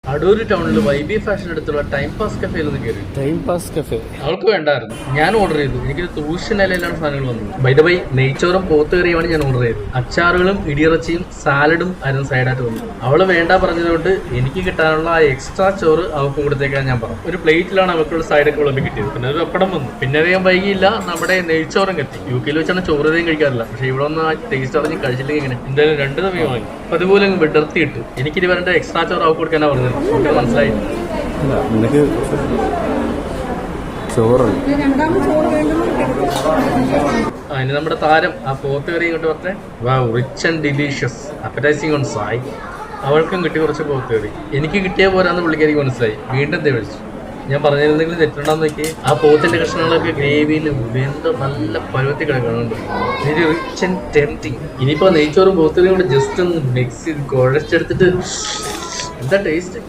അടൂര് ടൗണിൽ വൈബി ഫാഷൻ അടുത്തുള്ള time pass കഫേയിൽ ഒന്ന് കയറി. ടൈം പാസ് കഫേ അവൾക്ക് വേണ്ടായിരുന്നു, ഞാൻ ഓർഡർ ചെയ്തു. എനിക്ക് തൂഷ്യ നിലയിലാണ് സാധനങ്ങൾ വന്നത്. ബൈ ദ ബൈ, നെയ്ച്ചോറും പോത്തുകറിയുമാണ് ഞാൻ ഓർഡർ ചെയ്തത്. അച്ചാറുകളും ഇടിയിറച്ചിയും സാലഡും ആയിരുന്നു സൈഡായിട്ട് വന്നു. അവള് വേണ്ട പറഞ്ഞതുകൊണ്ട് എനിക്ക് കിട്ടാനുള്ള ആ എക്സ്ട്രാ ചോറ് അവൾക്ക് കൊടുത്തേക്കാൻ ഞാൻ പറഞ്ഞു. ഒരു പ്ലേറ്റിലാണ് അവൾക്കുള്ള സൈഡൊക്കെ വിളമ്പി കിട്ടിയത്. പിന്നെ ഒരു പപ്പടം വന്നു. പിന്നെ അധികം വൈകിയില്ല, നമ്മുടെ നെയ്ച്ചോറും കത്തി. UK വെച്ചാണ് ചോറ് കഴിക്കാറില്ല, പക്ഷെ ഇവിടെ ഒന്ന് ആ ടേസ്റ്റ് അറിഞ്ഞ് കഴിച്ചില്ലെങ്കിൽ ഇങ്ങനെ എന്തായാലും 2 തവണ വാങ്ങി. അപ്പൊ അതുപോലെ വിടർത്തി ഇട്ടു. എനിക്കിത് വരേണ്ട എക്സ്ട്രാ ചോറ് അവൾക്ക് കൊടുക്കാനാ പറഞ്ഞത്. എനിക്ക് മനസ്സിലായി. നിനക്ക് ചോറുണ്ട്. ഇനി നമ്മുടെ താരം ആ പോത്ത് കറി ഇങ്ങോട്ട് പറഞ്ഞേ. Rich and delicious appetising on sight. അവൾക്കും കിട്ടി കുറച്ച് പോത്ത് കറി. എനിക്ക് കിട്ടിയ പോരാന്ന് പുള്ളിക്കാരിക്ക് മനസ്സിലായി. വീണ്ടും വിളിച്ചു. ഞാൻ പറഞ്ഞിരുന്നെങ്കിലും തെറ്റുണ്ടാന്ന് നോക്കി. ആ പോത്തിന്റെ കഷ്ണങ്ങളൊക്കെ ഗ്രേവിയിൽ വെന്ത നല്ല പരുവത്തി കിടക്കുന്നുണ്ട്. Very rich and tempting. ഇനിയിപ്പോ നെയ്ച്ചോറും പോത്തുകറിയും കൂടെ ജസ്റ്റ് ഒന്ന് മിക്സ് ചെയ്ത് കുഴച്ചെടുത്തിട്ട് എന്താ ടേസ്റ്റ്.